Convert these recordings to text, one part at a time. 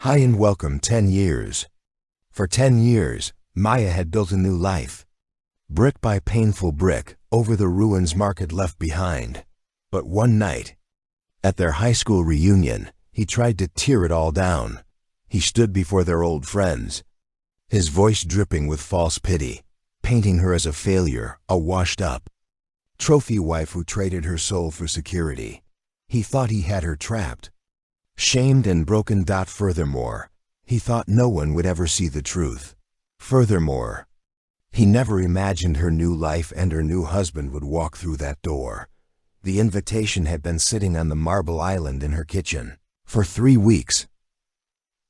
Hi and welcome 10 years. For 10 years, Maya had built a new life. Brick by painful brick, over the ruins Mark had left behind. But one night, at their high school reunion, he tried to tear it all down. He stood before their old friends, his voice dripping with false pity, painting her as a failure, a washed-up trophy wife who traded her soul for security. He thought he had her trapped, shamed and broken. Furthermore, he thought no one would ever see the truth. Furthermore, he never imagined her new life and her new husband would walk through that door. The invitation had been sitting on the marble island in her kitchen for 3 weeks.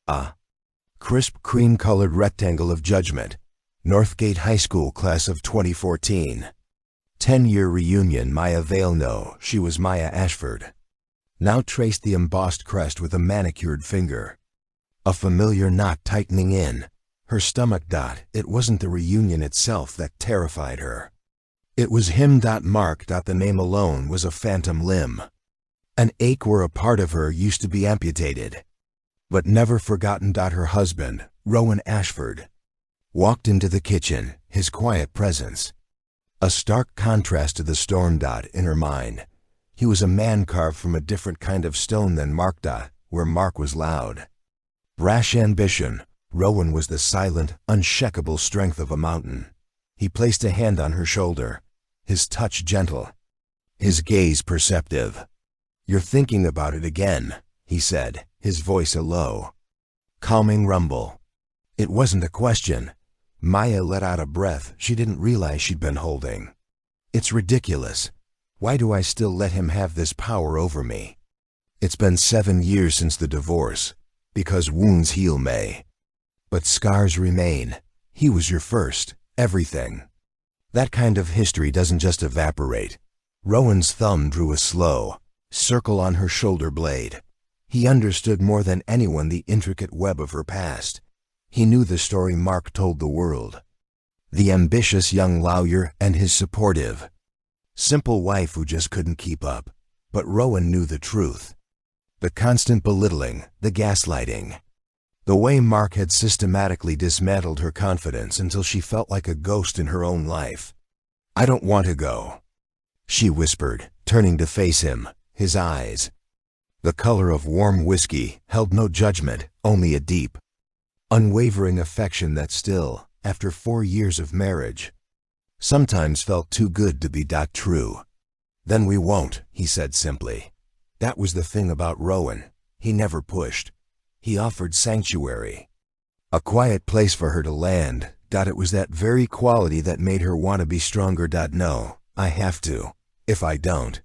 A crisp cream-colored rectangle of judgment. Northgate High School class of 2014. 10-year reunion. Maya Vale. No, she was Maya Ashford. Now traced the embossed crest with a manicured finger. A familiar knot tightening in her stomach. It wasn't the reunion itself that terrified her. It was him. Mark. The name alone was a phantom limb. An ache where a part of her used to be amputated. But never forgotten. Her husband, Rowan Ashford, walked into the kitchen, his quiet presence a stark contrast to the storm. In her mind, he was a man carved from a different kind of stone than Mark. Where Mark was loud, brash ambition, Rowan was the silent, unshakable strength of a mountain. He placed a hand on her shoulder, his touch gentle, his gaze perceptive. "You're thinking about it again," he said, his voice a low, calming rumble. It wasn't a question. Maya let out a breath she didn't realize she'd been holding. "It's ridiculous. Why do I still let him have this power over me? It's been 7 years since the divorce, because wounds heal, May. But scars remain. He was your first, everything. That kind of history doesn't just evaporate." Rowan's thumb drew a slow circle on her shoulder blade. He understood more than anyone the intricate web of her past. He knew the story Mark told the world. The ambitious young lawyer and his supportive, simple wife who just couldn't keep up. But Rowan knew the truth. The constant belittling, the gaslighting. The way Mark had systematically dismantled her confidence until she felt like a ghost in her own life. "I don't want to go," she whispered, turning to face him, his eyes, the color of warm whiskey, held no judgment, only a deep, unwavering affection that still, after 4 years of marriage, sometimes felt too good to be true. "Then we won't," he said simply. That was the thing about Rowan. He never pushed. He offered sanctuary. A quiet place for her to land. It was that very quality that made her want to be stronger. "No, I have to. If I don't,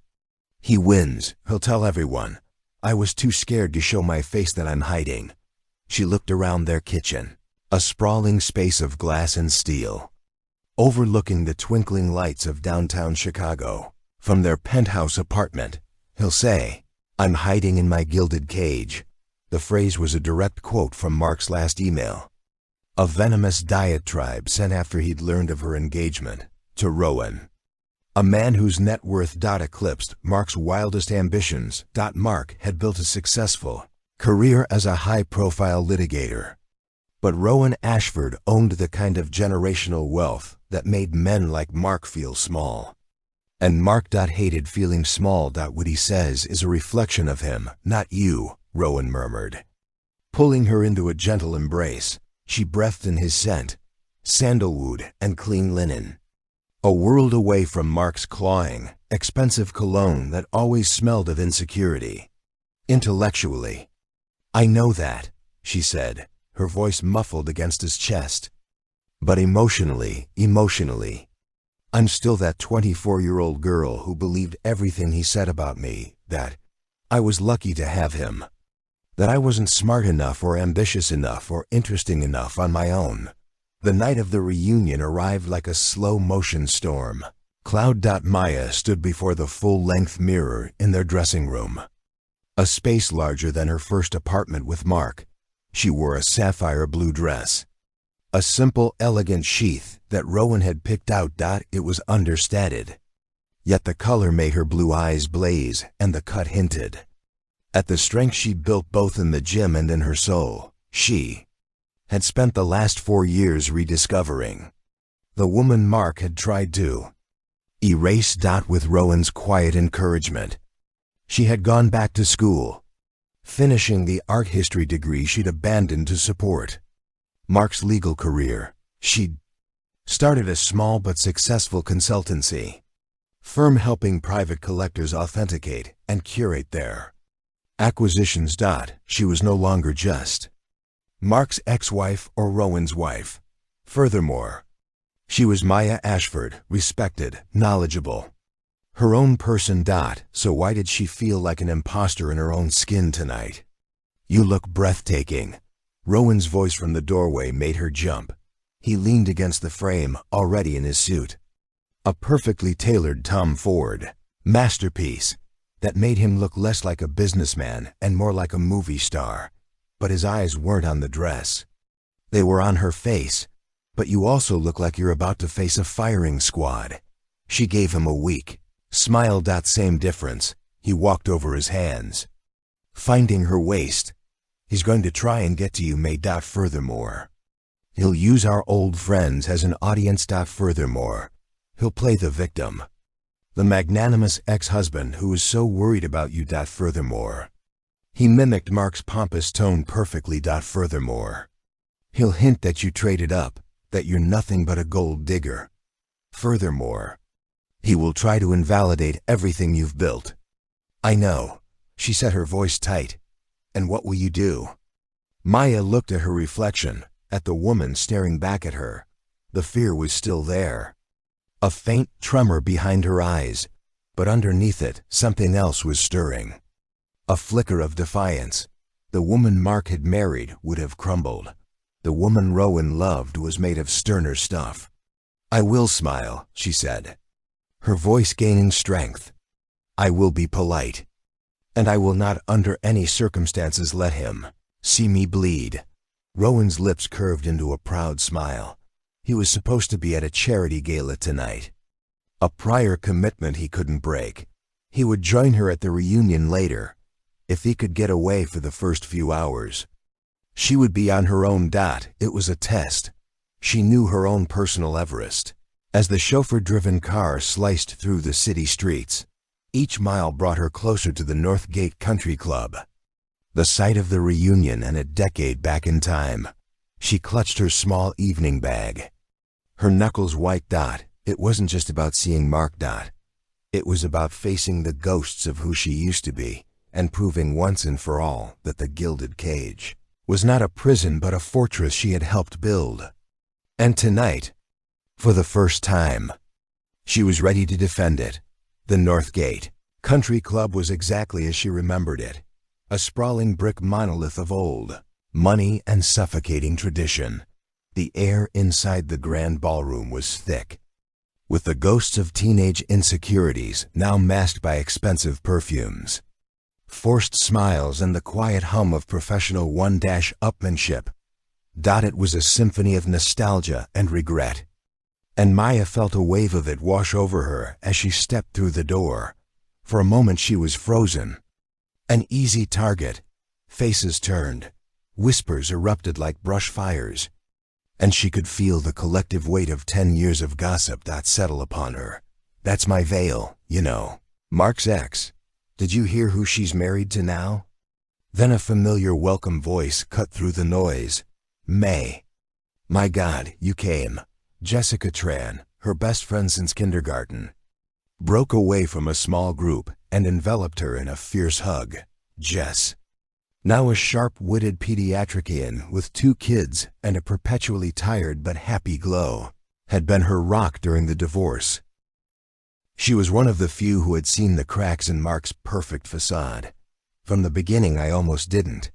he wins. He'll tell everyone. I was too scared to show my face that I'm hiding." She looked around their kitchen, a sprawling space of glass and steel, overlooking the twinkling lights of downtown Chicago. From their penthouse apartment, "He'll say, I'm hiding in my gilded cage." The phrase was a direct quote from Mark's last email, a venomous diatribe sent after he'd learned of her engagement to Rowan, a man whose net worth eclipsed Mark's wildest ambitions. Mark had built a successful career as a high-profile litigator. But Rowan Ashford owned the kind of generational wealth that made men like Mark feel small. And Mark hated feeling small. What he says is a reflection of him, not you, Rowan murmured. Pulling her into a gentle embrace, she breathed in his scent, sandalwood and clean linen. A world away from Mark's clawing, expensive cologne that always smelled of insecurity. Intellectually, "I know that," she said, her voice muffled against his chest. "But emotionally, I'm still that 24-year-old girl who believed everything he said about me, that I was lucky to have him, that I wasn't smart enough or ambitious enough or interesting enough on my own." The night of the reunion arrived like a slow-motion storm. Cloud. Maya stood before the full-length mirror in their dressing room, a space larger than her first apartment with Mark. She wore a sapphire blue dress, a simple, elegant sheath that Rowan had picked out. It was understated, yet the color made her blue eyes blaze and the cut hinted at the strength she'd built both in the gym and in her soul. She had spent the last 4 years rediscovering the woman Mark had tried to erase. With Rowan's quiet encouragement, she had gone back to school, finishing the art history degree she'd abandoned to support Mark's legal career. She'd started a small but successful consultancy firm helping private collectors authenticate and curate their acquisitions. She was no longer just Mark's ex-wife or Rowan's wife. Furthermore, she was Maya Ashford, respected, knowledgeable, her own person. So why did she feel like an imposter in her own skin tonight? You look breathtaking. Rowan's voice from the doorway made her jump. He leaned against the frame, already in his suit. A perfectly tailored Tom Ford masterpiece that made him look less like a businessman and more like a movie star. But his eyes weren't on the dress. They were on her face. But you also look like you're about to face a firing squad. She gave him a weak smile. Same difference. He walked over his hands, finding her waist. He's going to try and get to you, May. Furthermore, he'll use our old friends as an audience. Furthermore, he'll play the victim, the magnanimous ex-husband who was so worried about you. Furthermore, he mimicked Mark's pompous tone perfectly. Furthermore, he'll hint that you traded up, that you're nothing but a gold digger. Furthermore, he will try to invalidate everything you've built. I know, she set her voice tight. And what will you do? Maya looked at her reflection, at the woman staring back at her. The fear was still there. A faint tremor behind her eyes, but underneath it, something else was stirring. A flicker of defiance. The woman Mark had married would have crumbled. The woman Rowan loved was made of sterner stuff. I will smile, she said, her voice gaining strength. I will be polite. And I will not under any circumstances let him see me bleed. Rowan's lips curved into a proud smile. He was supposed to be at a charity gala tonight. A prior commitment he couldn't break. He would join her at the reunion later, if he could get away for the first few hours. She would be on her own. It was a test. She knew her own personal Everest. As the chauffeur-driven car sliced through the city streets, each mile brought her closer to the North Gate Country Club. The sight of the reunion and a decade back in time. She clutched her small evening bag, her knuckles white. It wasn't just about seeing Mark. It was about facing the ghosts of who she used to be and proving once and for all that the gilded cage was not a prison but a fortress she had helped build. And tonight, for the first time, she was ready to defend it. The North Gate Country Club was exactly as she remembered it. A sprawling brick monolith of old money and suffocating tradition. The air inside the grand ballroom was thick, with the ghosts of teenage insecurities now masked by expensive perfumes, forced smiles, and the quiet hum of professional one-upmanship. It was a symphony of nostalgia and regret. And Maya felt a wave of it wash over her as she stepped through the door. For a moment she was frozen. An easy target. Faces turned. Whispers erupted like brush fires. And she could feel the collective weight of 10 years of gossip settle upon her. That's my veil, you know. Mark's ex. Did you hear who she's married to now? Then a familiar welcome voice cut through the noise. May. My God, you came. Jessica Tran, her best friend since kindergarten, broke away from a small group and enveloped her in a fierce hug. Jess, now a sharp-witted pediatrician with 2 kids and a perpetually tired but happy glow, had been her rock during the divorce. She was one of the few who had seen the cracks in Mark's perfect facade. From the beginning I almost didn't.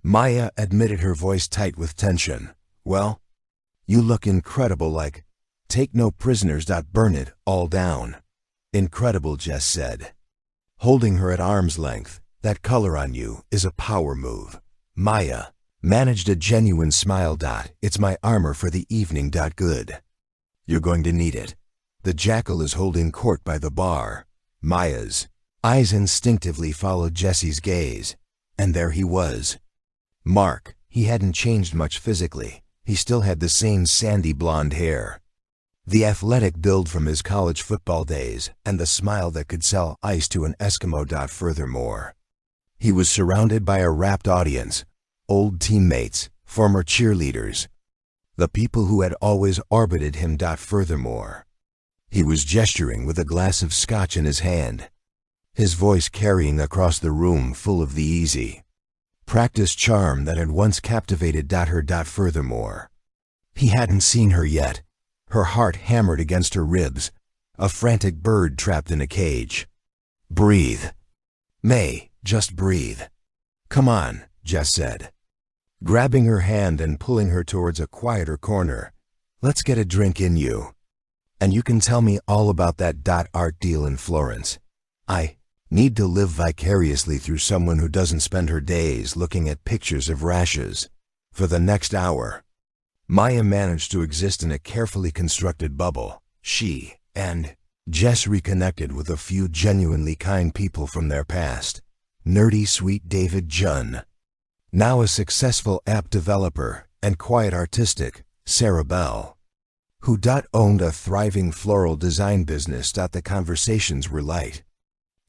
Maya admitted, her voice tight with tension. Well, you look incredible, like, take no prisoners. Burn it all down. Incredible, Jess said, holding her at arm's length. That color on you is a power move. Maya managed a genuine smile. It's my armor for the evening. Good. You're going to need it. The jackal is holding court by the bar. Maya's eyes instinctively followed Jesse's gaze, and there he was. Mark, He hadn't changed much physically. He still had the same sandy blonde hair, the athletic build from his college football days, and the smile that could sell ice to an Eskimo. Furthermore, he was surrounded by a rapt audience, old teammates, former cheerleaders, the people who had always orbited him. Furthermore, he was gesturing with a glass of scotch in his hand, his voice carrying across the room full of the easy, practiced charm that had once captivated her. Furthermore, he hadn't seen her yet, her heart hammered against her ribs, a frantic bird trapped in a cage. Breathe. May, just breathe. Come on, Jess said, grabbing her hand and pulling her towards a quieter corner. Let's get a drink in you. And you can tell me all about that art deal in Florence. I need to live vicariously through someone who doesn't spend her days looking at pictures of rashes. For the next hour, Maya managed to exist in a carefully constructed bubble. She and Jess reconnected with a few genuinely kind people from their past. Nerdy sweet David Junn, now a successful app developer, and quiet artistic Sarah Bell, who owned a thriving floral design business. The conversations were light,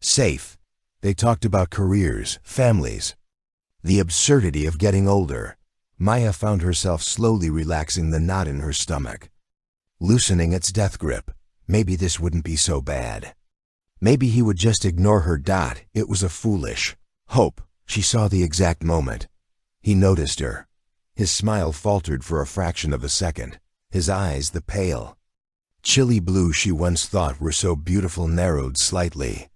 safe. They talked about careers, families, the absurdity of getting older. Maya found herself slowly relaxing the knot in her stomach, loosening its death grip. Maybe this wouldn't be so bad. Maybe he would just ignore her. It was a foolish hope. She saw the exact moment. He noticed her. His smile faltered for a fraction of a second. His eyes, the pale, chilly blue she once thought were so beautiful, narrowed slightly.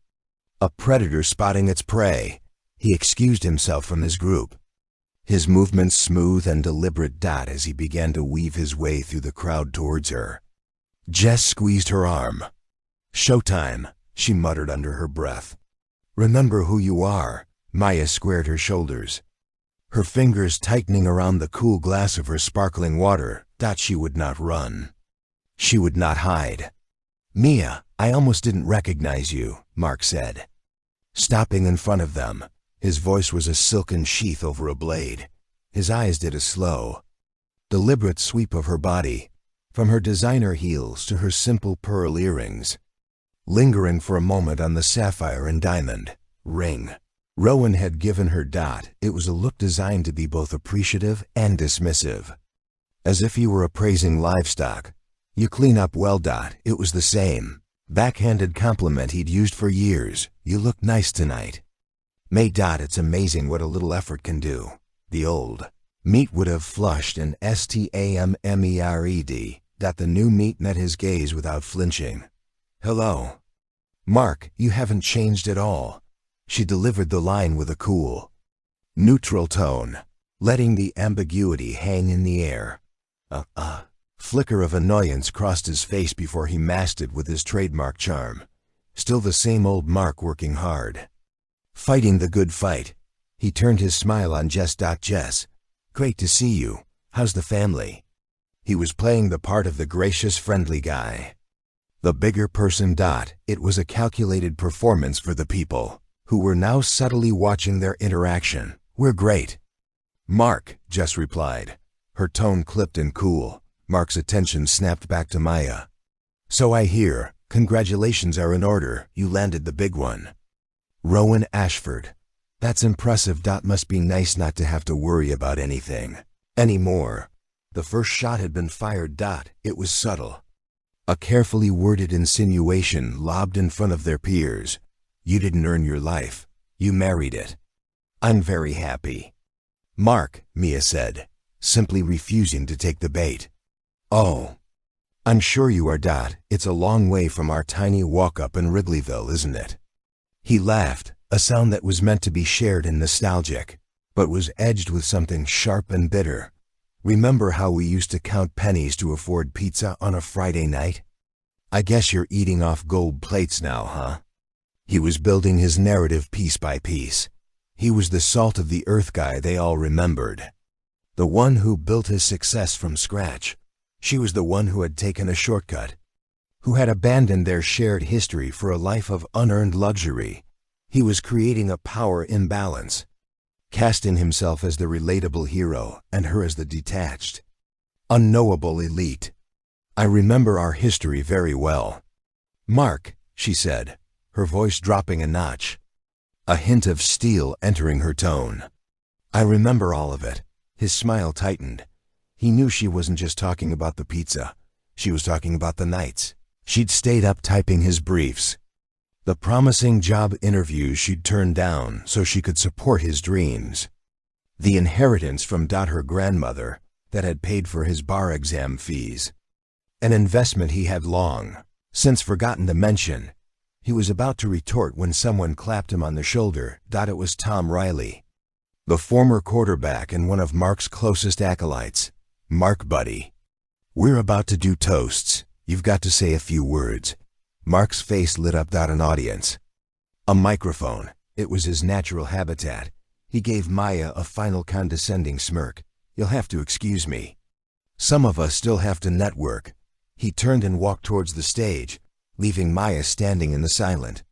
A predator spotting its prey. He excused himself from his group, his movements smooth and deliberate. As he began to weave his way through the crowd towards her, Jess squeezed her arm. Showtime, she muttered under her breath. Remember who you are. Maya squared her shoulders, her fingers tightening around the cool glass of her sparkling water. She would not run. She would not hide. Mia, I almost didn't recognize you, Mark said, stopping in front of them. His voice was a silken sheath over a blade. His eyes did a slow, deliberate sweep of her body, from her designer heels to her simple pearl earrings, lingering for a moment on the sapphire and diamond ring Rowan had given her. It was a look designed to be both appreciative and dismissive, as if he were appraising livestock. You clean up well. It was the same backhanded compliment he'd used for years. You look nice tonight, May. It's amazing what a little effort can do. The old meat would have flushed and stammered. The new meat met his gaze without flinching. Hello, Mark, you haven't changed at all. She delivered the line with a cool, neutral tone, letting the ambiguity hang in the air. A flicker of annoyance crossed his face before he masked it with his trademark charm. Still the same old Mark, working hard, fighting the good fight. He turned his smile on Jess. Jess, great to see you. How's the family? He was playing the part of the gracious, friendly guy, the bigger person. It was a calculated performance for the people who were now subtly watching their interaction. We're great, Mark, Jess replied, her tone clipped and cool. Mark's attention snapped back to Maya. So I hear. Congratulations are in order. You landed the big one. Rowan Ashford. That's impressive. Must be nice not to have to worry about anything anymore. The first shot had been fired. It was subtle, a carefully worded insinuation lobbed in front of their peers. You didn't earn your life. You married it. I'm very happy, Mark, Mia said, simply refusing to take the bait. Oh, I'm sure you are. It's a long way from our tiny walk-up in Wrigleyville, isn't it? He laughed, a sound that was meant to be shared and nostalgic, but was edged with something sharp and bitter. Remember how we used to count pennies to afford pizza on a Friday night? I guess you're eating off gold plates now, huh? He was building his narrative piece by piece. He was the salt of the earth guy they all remembered, the one who built his success from scratch. She was the one who had taken a shortcut, who had abandoned their shared history for a life of unearned luxury. He was creating a power imbalance, casting himself as the relatable hero and her as the detached, unknowable elite. I remember our history very well. "Mark," she said, her voice dropping a notch, a hint of steel entering her tone. "I remember all of it." His smile tightened. He knew she wasn't just talking about the pizza. She was talking about the nights she'd stayed up typing his briefs, the promising job interviews she'd turned down so she could support his dreams, the inheritance from her grandmother that had paid for his bar exam fees, an investment he had long since forgotten to mention. He was about to retort when someone clapped him on the shoulder. It was Tom Riley, the former quarterback and one of Mark's closest acolytes. "Mark, buddy, we're about to do toasts. You've got to say a few words." Mark's face lit up. An audience, a microphone. It was his natural habitat. He gave Maya a final condescending smirk. "You'll have to excuse me. Some of us still have to network." He turned and walked towards the stage, leaving Maya standing in the silent,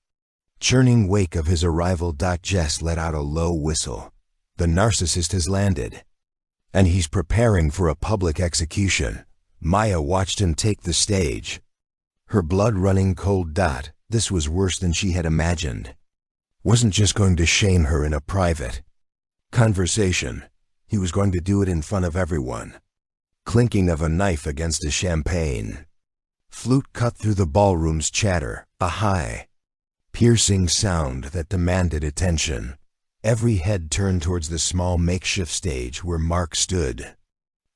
churning wake of his arrival. Jess let out a low whistle. The narcissist has landed, and he's preparing for a public execution. Maya watched him take the stage, her blood running cold. This was worse than she had imagined. Wasn't just going to shame her in a private conversation. He was going to do it in front of everyone. Clinking of a knife against a champagne flute cut through the ballroom's chatter, a high, piercing sound that demanded attention. Every head turned towards the small makeshift stage where Mark stood,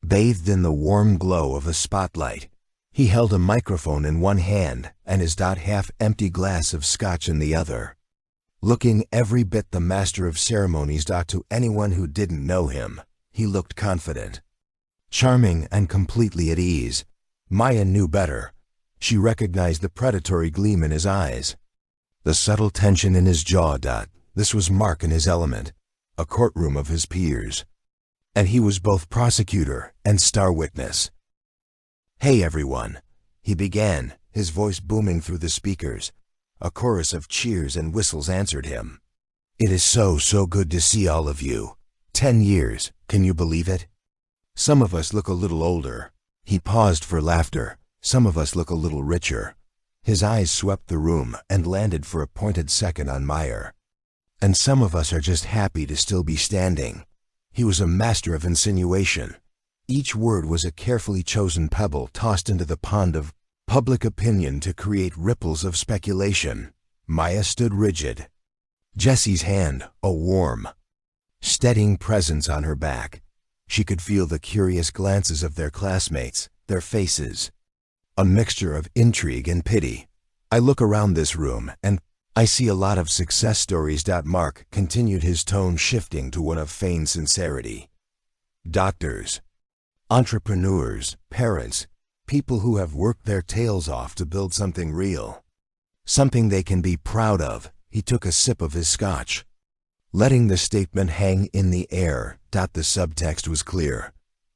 bathed in the warm glow of a spotlight. He held a microphone in one hand and his half-empty glass of scotch in the other, looking every bit the master of ceremonies. To anyone who didn't know him, he looked confident, charming, and completely at ease. Maya knew better. She recognized the predatory gleam in his eyes, the subtle tension in his jaw. This was Mark in his element, a courtroom of his peers, and he was both prosecutor and star witness. "Hey everyone," he began, his voice booming through the speakers. A chorus of cheers and whistles answered him. "It is so good to see all of you. 10 years, can you believe it? Some of us look a little older." He paused for laughter. "Some of us look a little richer." His eyes swept the room and landed for a pointed second on Meyer. "And some of us are just happy to still be standing." He was a master of insinuation. Each word was a carefully chosen pebble tossed into the pond of public opinion to create ripples of speculation. Maya stood rigid, Jessie's hand a warm, steadying presence on her back. She could feel the curious glances of their classmates, their faces, a mixture of intrigue and pity. "I look around this room and I see a lot of success stories." Mark continued, his tone shifting to one of feigned sincerity. "Doctors, entrepreneurs, parents, people who have worked their tails off to build something real, something they can be proud of." He took a sip of his scotch, letting the statement hang in the air. The subtext was clear.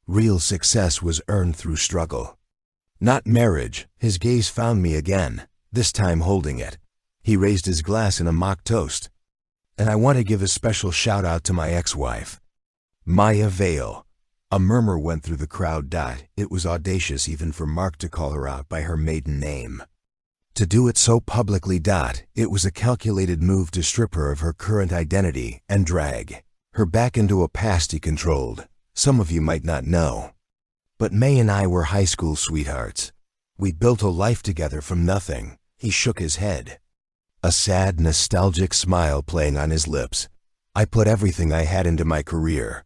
Real success was earned through struggle, not marriage. His gaze found me again, this time holding it. He raised his glass in a mock toast. "And I want to give a special shout out to my ex-wife, Maya Vale." A murmur went through the crowd. It was audacious even for Mark to call her out by her maiden name. To do it so publicly. It was a calculated move to strip her of her current identity and drag her back into a past he controlled. "Some of you might not know, but May and I were high school sweethearts. We built a life together from nothing." He shook his head, a sad, nostalgic smile playing on his lips. "I put everything I had into my career,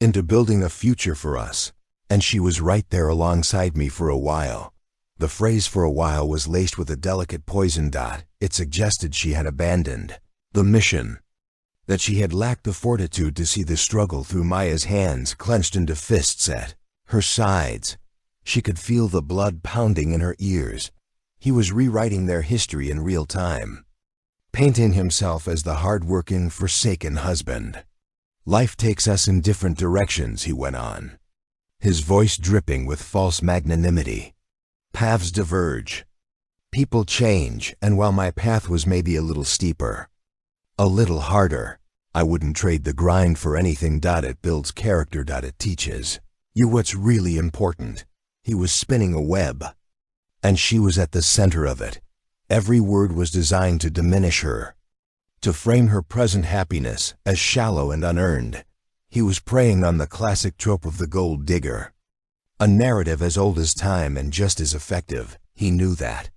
into building a future for us, and she was right there alongside me for a while." The phrase "for a while" was laced with a delicate poison. It suggested she had abandoned the mission, that she had lacked the fortitude to see the struggle through. Maya's hands clenched into fists at her sides. She could feel the blood pounding in her ears. He was rewriting their history in real time, painting himself as the hard-working, forsaken husband. "Life takes us in different directions," he went on, his voice dripping with false magnanimity. "Paths diverge. People change, and while my path was maybe a little steeper, a little harder, I wouldn't trade the grind for anything. It builds character. It teaches you what's really important. He was spinning a web, and she was at the center of it. Every word was designed to diminish her, to frame her present happiness as shallow and unearned. He was preying on the classic trope of the gold digger, a narrative as old as time and just as effective. He knew that.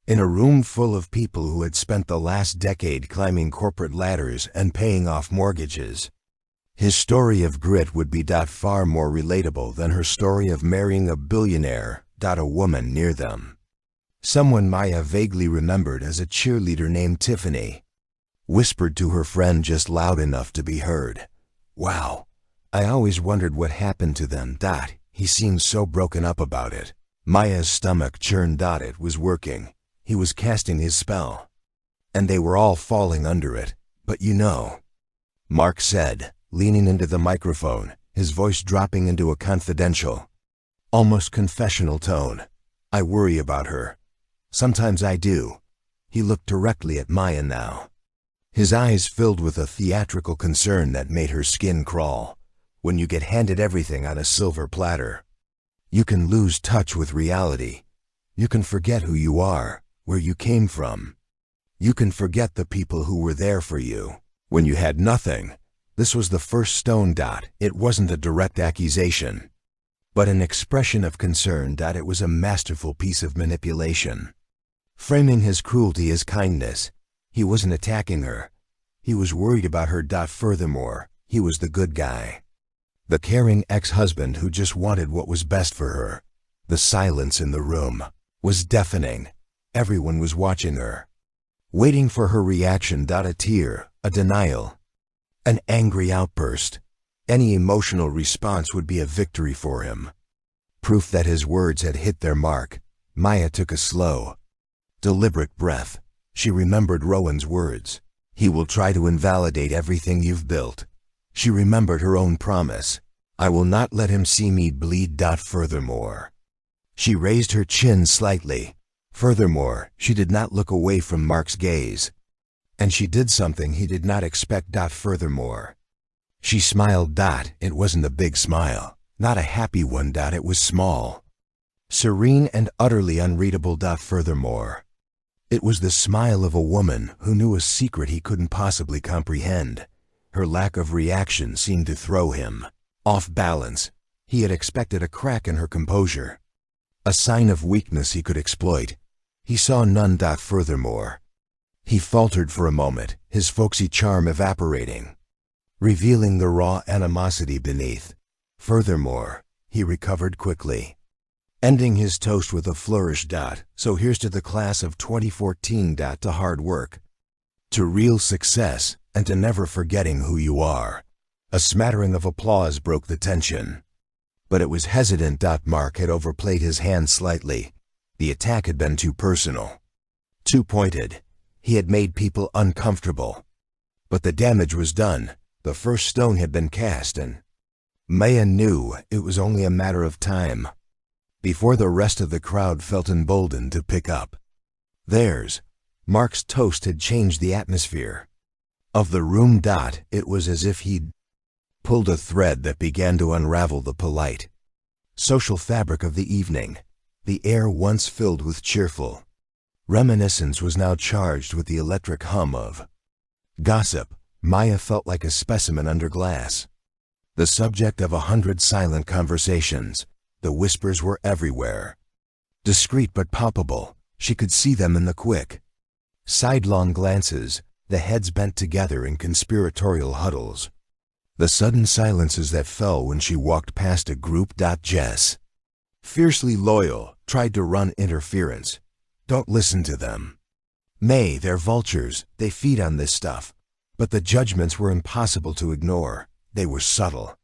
In a room full of people who had spent the last decade climbing corporate ladders and paying off mortgages, his story of grit would be far more relatable than her story of marrying a billionaire, a woman near them, someone Maya vaguely remembered as a cheerleader named Tiffany, whispered to her friend just loud enough to be heard. Wow, I always wondered what happened to them. He seemed so broken up about it. Maya's stomach churned. It was working. He was casting his spell, and they were all falling under it. But you know, Mark said, leaning into the microphone, his voice dropping into a confidential, almost confessional tone, I worry about her. Sometimes I do. He looked directly at Maya now, his eyes filled with a theatrical concern that made her skin crawl. When you get handed everything on a silver platter, you can lose touch with reality. You can forget who you are, where you came from. You can forget the people who were there for you when you had nothing. This was the first stone. It wasn't a direct accusation, but an expression of concern. It was a masterful piece of manipulation, framing his cruelty as kindness. He wasn't attacking her. He was worried about her. Furthermore, he was the good guy, the caring ex-husband who just wanted what was best for her. The silence in the room was deafening. Everyone was watching her, waiting for her reaction. A tear, a denial, an angry outburst. Any emotional response would be a victory for him, proof that his words had hit their mark. Maya took a slow, deliberate breath. She remembered Rowan's words. He will try to invalidate everything you've built. She remembered her own promise. I will not let him see me bleed. Furthermore, she raised her chin slightly. Furthermore, she did not look away from Mark's gaze, and she did something he did not expect. Furthermore, she smiled. It wasn't a big smile, not a happy one. It was small, serene and utterly unreadable. Furthermore, it was the smile of a woman who knew a secret he couldn't possibly comprehend. Her lack of reaction seemed to throw him off balance. He had expected a crack in her composure, a sign of weakness he could exploit. He saw none. Furthermore, he faltered for a moment, his folksy charm evaporating, revealing the raw animosity beneath. Furthermore, he recovered quickly, ending his toast with a flourish. So here's to the class of 2014. To hard work, to real success, and to never forgetting who you are. A smattering of applause broke the tension, but it was hesitant. Mark had overplayed his hand slightly. The attack had been too personal, too pointed. He had made people uncomfortable. But the damage was done. The first stone had been cast, and Maya knew it was only a matter of time before the rest of the crowd felt emboldened to pick up theirs. Mark's toast had changed the atmosphere of the room. It was as if he'd pulled a thread that began to unravel the polite, social fabric of the evening. The air once filled with cheerful reminiscence was now charged with the electric hum of gossip. Maya felt like a specimen under glass, the subject of 100 silent conversations. The whispers were everywhere, discreet but palpable. She could see them in the quick, sidelong glances, the heads bent together in conspiratorial huddles, the sudden silences that fell when she walked past a group. Jess, fiercely loyal, tried to run interference. Don't listen to them. May, they're vultures, they feed on this stuff. But the judgments were impossible to ignore. They were subtle,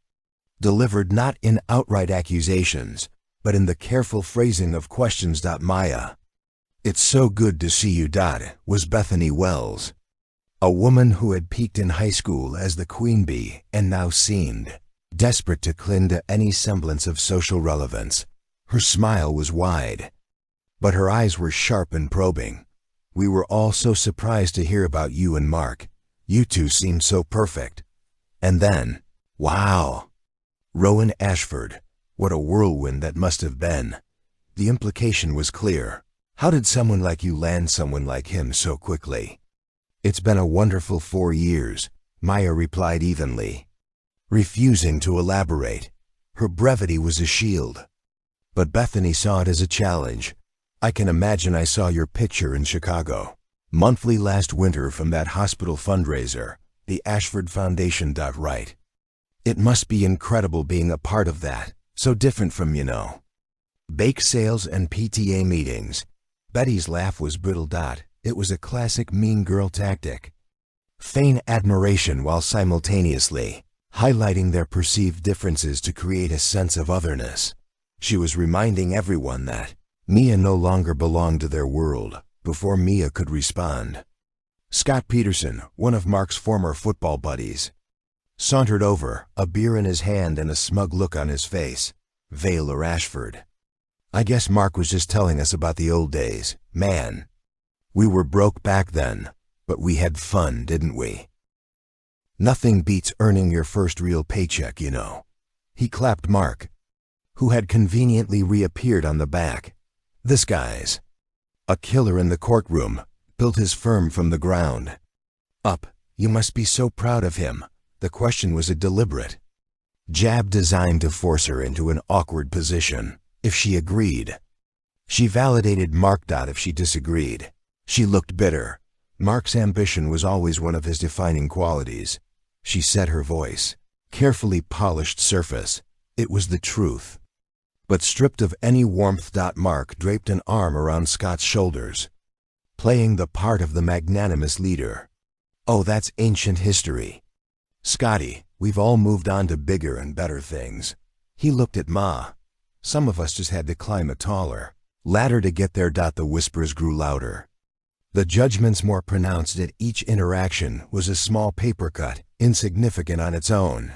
delivered not in outright accusations, but in the careful phrasing of questions. Maya, it's so good to see you. Was Bethany Wells, a woman who had peaked in high school as the queen bee and now seemed desperate to cling to any semblance of social relevance. Her smile was wide, but her eyes were sharp and probing. We were all so surprised to hear about you and Mark. You two seemed so perfect. And then, wow! Rowan Ashford. What a whirlwind that must have been. The implication was clear. How did someone like you land someone like him so quickly? It's been a wonderful 4 years, Maya replied evenly, refusing to elaborate. Her brevity was a shield. But Bethany saw it as a challenge. I can imagine I saw your picture in Chicago. Monthly last winter from that hospital fundraiser, the Ashford Foundation. Right. It must be incredible being a part of that, so different from, bake sales and PTA meetings. Betty's laugh was brittle. It was a classic mean girl tactic. Feign admiration while simultaneously highlighting their perceived differences to create a sense of otherness. She was reminding everyone that Mia no longer belonged to their world before Mia could respond. Scott Peterson, one of Mark's former football buddies, sauntered over, a beer in his hand and a smug look on his face. Vale or Ashford. I guess Mark was just telling us about the old days, man. We were broke back then, but we had fun, didn't we? Nothing beats earning your first real paycheck, He clapped Mark, who had conveniently reappeared on the back. This guy's a killer in the courtroom, built his firm from the ground up. You must be so proud of him. The question was a deliberate jab designed to force her into an awkward position. If she agreed, she validated Mark. If she disagreed, she looked bitter. Mark's ambition was always one of his defining qualities. She set her voice, carefully polished surface. It was the truth. But stripped of any warmth. Mark draped an arm around Scott's shoulders, playing the part of the magnanimous leader. Oh, that's ancient history. Scotty, we've all moved on to bigger and better things. He looked at Ma. Some of us just had to climb a taller ladder to get there. The whispers grew louder. The judgments more pronounced at each interaction was a small paper cut, insignificant on its own.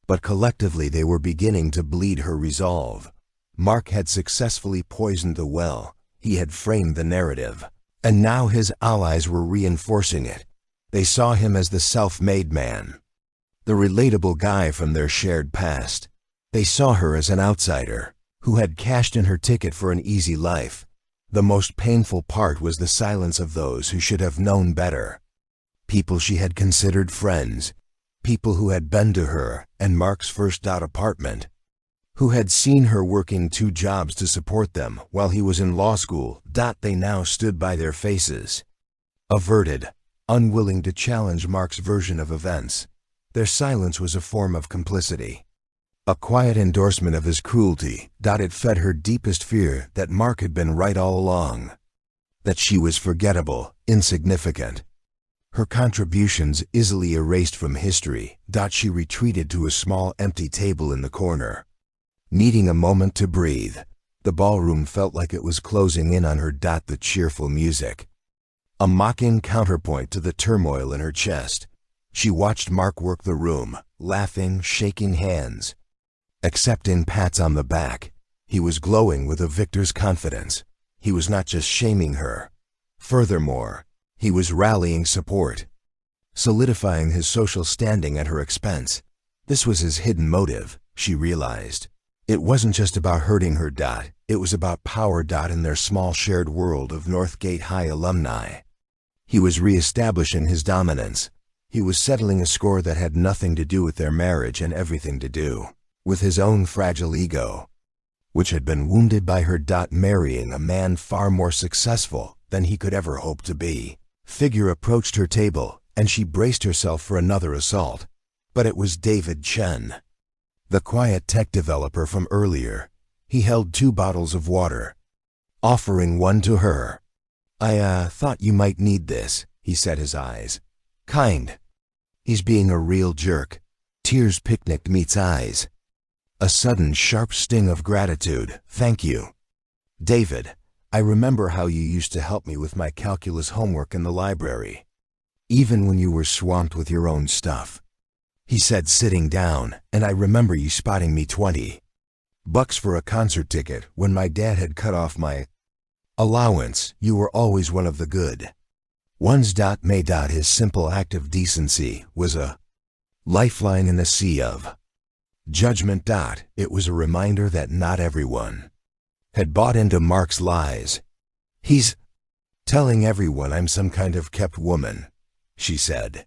But collectively they were beginning to bleed her resolve. Mark had successfully poisoned the well. He had framed the narrative. And now his allies were reinforcing it. They saw him as the self-made man, the relatable guy from their shared past. They saw her as an outsider, who had cashed in her ticket for an easy life. The most painful part was the silence of those who should have known better. People she had considered friends, people who had been to her and Mark's first apartment, who had seen her working 2 jobs to support them while he was in law school. They now stood by their faces, averted, unwilling to challenge Mark's version of events. Their silence was a form of complicity, a quiet endorsement of his cruelty. It fed her deepest fear that Mark had been right all along, that she was forgettable, insignificant, her contributions easily erased from history. She retreated to a small empty table in the corner, needing a moment to breathe. The ballroom felt like it was closing in on her. The cheerful music, a mocking counterpoint to the turmoil in her chest. She watched Mark work the room, laughing, shaking hands, accepting pats on the back. He was glowing with a victor's confidence. He was not just shaming her. Furthermore, he was rallying support, solidifying his social standing at her expense. This was his hidden motive, she realized. It wasn't just about hurting her. It was about power. In their small shared world of Northgate High alumni, he was reestablishing his dominance. He was settling a score that had nothing to do with their marriage and everything to do with his own fragile ego, which had been wounded by her. Marrying a man far more successful than he could ever hope to be. Figure approached her table, and she braced herself for another assault. But it was David Chen, the quiet tech developer from earlier. He held 2 bottles of water, offering one to her. I thought you might need this, he said, his eyes kind. He's being a real jerk. Tears picnicked Meet's eyes. A sudden sharp sting of gratitude. Thank you, David. I remember how you used to help me with my calculus homework in the library, even when you were swamped with your own stuff, he said, sitting down. And I remember you spotting me $20 for a concert ticket when my dad had cut off my allowance. You were always one of the good One's may. His simple act of decency was a lifeline in a sea of judgment. It was a reminder that not everyone had bought into Mark's lies. He's telling everyone I'm some kind of kept woman, she said,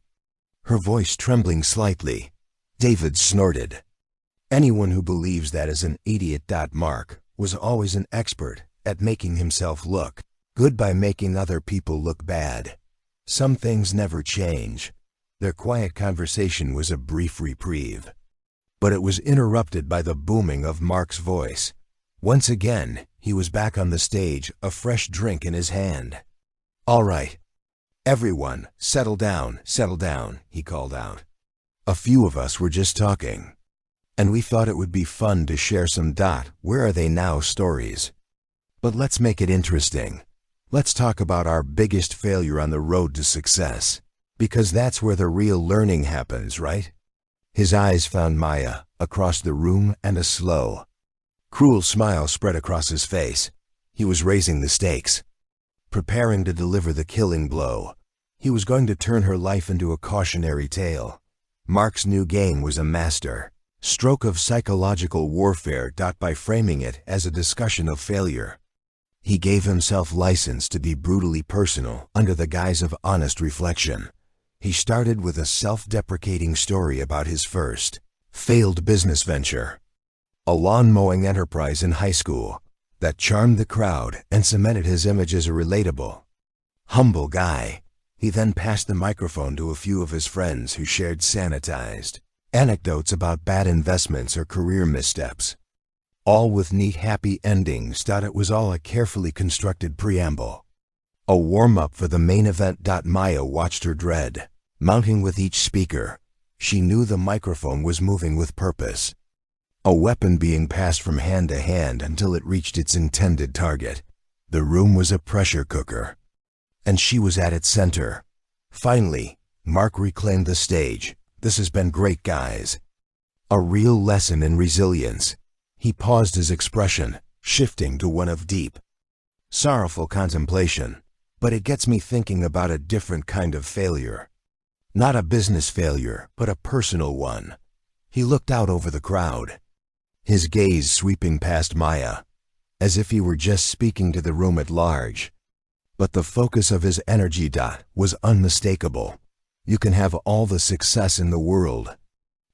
her voice trembling slightly. David snorted. Anyone who believes that is an idiot. Mark was always an expert at making himself look good by making other people look bad. Some things never change. Their quiet conversation was a brief reprieve, but it was interrupted by the booming of Mark's voice. Once again, he was back on the stage, a fresh drink in his hand. "All right, everyone, settle down, he called out. A few of us were just talking, and we thought it would be fun to share some where are they now stories. But let's make it interesting. Let's talk about our biggest failure on the road to success, because that's where the real learning happens, right?" His eyes found Maya across the room, and a slow, cruel smile spread across his face. He was raising the stakes, preparing to deliver the killing blow. He was going to turn her life into a cautionary tale. Mark's new game was a master stroke of psychological warfare. By framing it as a discussion of failure, he gave himself license to be brutally personal under the guise of honest reflection. He started with a self-deprecating story about his first failed business venture, a lawn mowing enterprise in high school that charmed the crowd and cemented his image as a relatable, humble guy. He then passed the microphone to a few of his friends who shared sanitized anecdotes about bad investments or career missteps, all with neat, happy endings. It was all a carefully constructed preamble, a warm-up for the main event. Maya watched her dread mounting with each speaker. She knew the microphone was moving with purpose, a weapon being passed from hand to hand until it reached its intended target. The room was a pressure cooker, and she was at its center. Finally, Mark reclaimed the stage. "This has been great, guys. A real lesson in resilience." He paused, his expression shifting to one of deep, sorrowful contemplation. "But it gets me thinking about a different kind of failure. Not a business failure, but a personal one." He looked out over the crowd, his gaze sweeping past Maya, as if he were just speaking to the room at large. But the focus of his energy was unmistakable. You can have all the success in the world,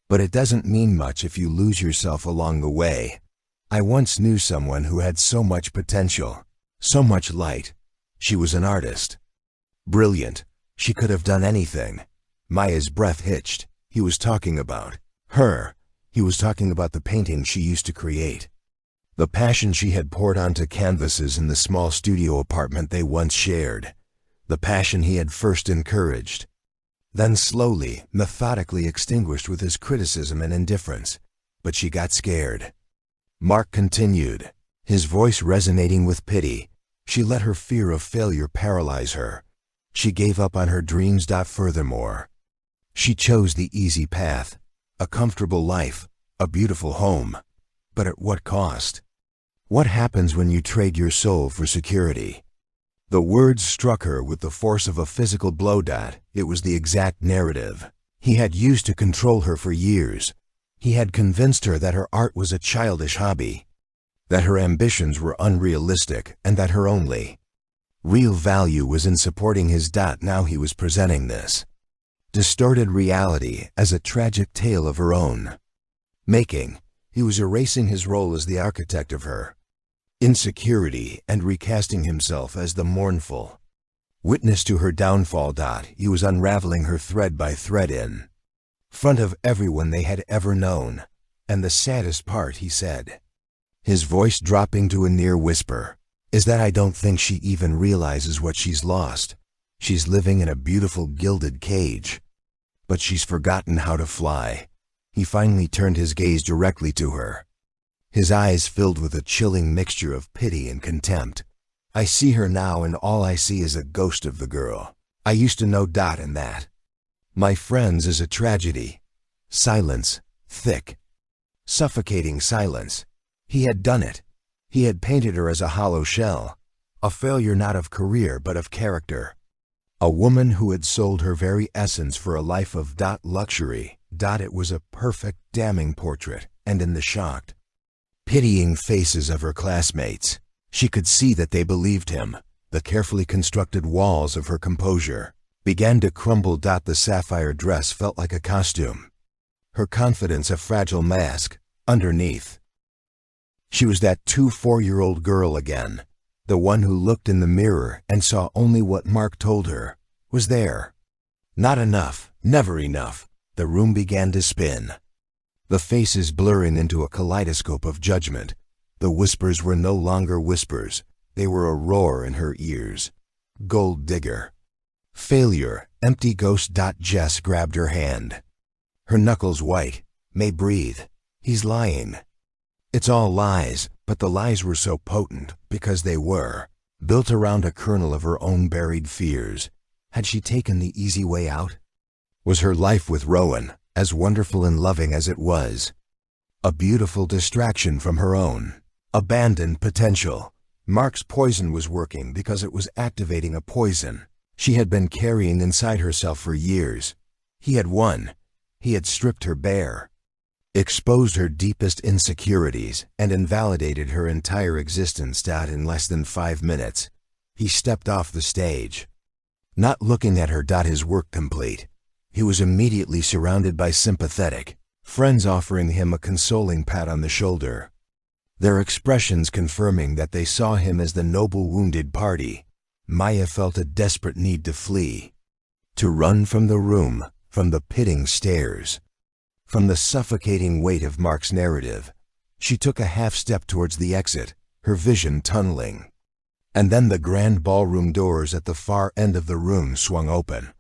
but it doesn't mean much if you lose yourself along the way. I once knew someone who had so much potential, so much light. She was an artist. Brilliant. She could have done anything. Maya's breath hitched. He was talking about her. He was talking about the painting she used to create, the passion she had poured onto canvases in the small studio apartment they once shared, the passion he had first encouraged, then slowly, methodically extinguished with his criticism and indifference. But she got scared. Mark continued, his voice resonating with pity. She let her fear of failure paralyze her. She gave up on her dreams. Furthermore, she chose the easy path, a comfortable life, a beautiful home. But at what cost? What happens when you trade your soul for security? The words struck her with the force of a physical blow. It was the exact narrative he had used to control her for years. He had convinced her that her art was a childish hobby, that her ambitions were unrealistic, and that her only real value was in supporting his. Now he was presenting this distorted reality as a tragic tale of her own making. He was erasing his role as the architect of her insecurity and recasting himself as the mournful witness to her downfall. He was unraveling her thread by thread in front of everyone they had ever known. And the saddest part, he said, his voice dropping to a near whisper, is that I don't think she even realizes what she's lost. She's living in a beautiful gilded cage, but she's forgotten how to fly. He finally turned his gaze directly to her, his eyes filled with a chilling mixture of pity and contempt. I see her now, and all I see is a ghost of the girl I used to know. And that, my friends, is a tragedy. Silence, thick, suffocating silence. He had done it. He had painted her as a hollow shell, a failure not of career but of character. A woman who had sold her very essence for a life of luxury. It was a perfect, damning portrait, and in the shocked, pitying faces of her classmates, she could see that they believed him. The carefully constructed walls of her composure began to crumble. The sapphire dress felt like a costume, her confidence a fragile mask. Underneath, she was that 4-year-old girl again, the one who looked in the mirror and saw only what Mark told her was there. Not enough, never enough. The room began to spin, the faces blurring into a kaleidoscope of judgment. The whispers were no longer whispers, they were a roar in her ears. Gold digger. Failure. Empty ghost. Jess grabbed her hand, her knuckles white. May breathe. He's lying. It's all lies, but the lies were so potent because they were built around a kernel of her own buried fears. Had she taken the easy way out? Was her life with Rowan, as wonderful and loving as it was, a beautiful distraction from her own abandoned potential? Mark's poison was working because it was activating a poison she had been carrying inside herself for years. He had won. He had stripped her bare, exposed her deepest insecurities, and invalidated her entire existence. In less than 5 minutes, he stepped off the stage, not looking at her. His work complete, he was immediately surrounded by sympathetic friends offering him a consoling pat on the shoulder, their expressions confirming that they saw him as the noble wounded party. Maya felt a desperate need to flee, to run from the room, from the pitting stares, from the suffocating weight of Mark's narrative. She took a half step towards the exit, her vision tunneling. And then the grand ballroom doors at the far end of the room swung open.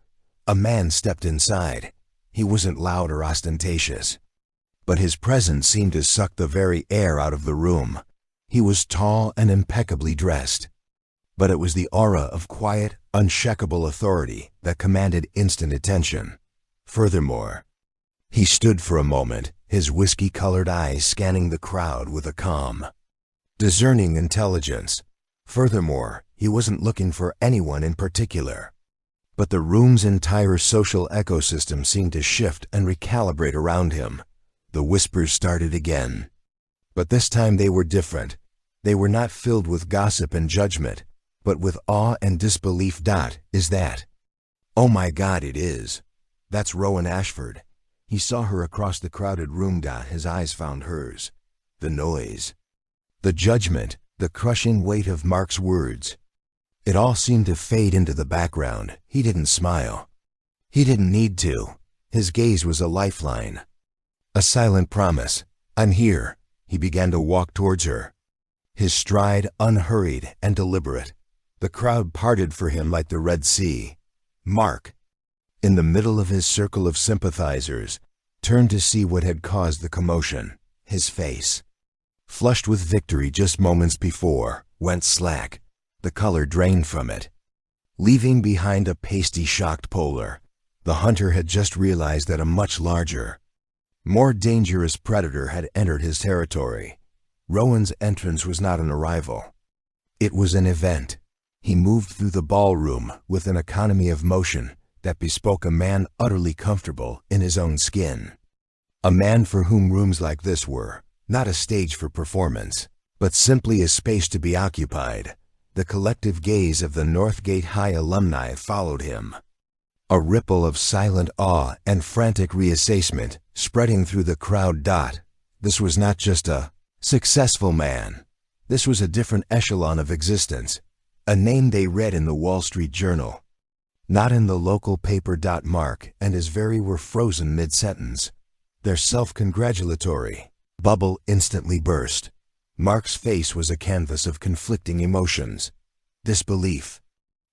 A man stepped inside. He wasn't loud or ostentatious, but his presence seemed to suck the very air out of the room. He was tall and impeccably dressed, but it was the aura of quiet, unshakable authority that commanded instant attention. Furthermore, he stood for a moment, his whiskey-colored eyes scanning the crowd with a calm, discerning intelligence. Furthermore, he wasn't looking for anyone in particular, but the room's entire social ecosystem seemed to shift and recalibrate around him. The whispers started again, but this time they were different. They were not filled with gossip and judgment, but with awe and disbelief. Is that? Oh my God, it is. That's Rowan Ashford. He saw her across the crowded room. His eyes found hers. The noise, the judgment, the crushing weight of Mark's words. It all seemed to fade into the background. He didn't smile. He didn't need to. His gaze was a lifeline, a silent promise. I'm here. He began to walk towards her, his stride unhurried and deliberate. The crowd parted for him like the Red Sea. Mark, in the middle of his circle of sympathizers, turned to see what had caused the commotion. His face, flushed with victory just moments before, went slack. The color drained from it, leaving behind a pasty, shocked polar. The hunter had just realized that a much larger, more dangerous predator had entered his territory. Rowan's entrance was not an arrival. It was an event. He moved through the ballroom with an economy of motion that bespoke a man utterly comfortable in his own skin. A man for whom rooms like this were not a stage for performance, but simply a space to be occupied. The collective gaze of the Northgate High alumni followed him, a ripple of silent awe and frantic reassessment spreading through the crowd. This was not just a successful man. This was a different echelon of existence, a name they read in the Wall Street Journal, not in the local paper. Mark and his very were frozen mid-sentence. Their self-congratulatory bubble instantly burst. Mark's face was a canvas of conflicting emotions: disbelief,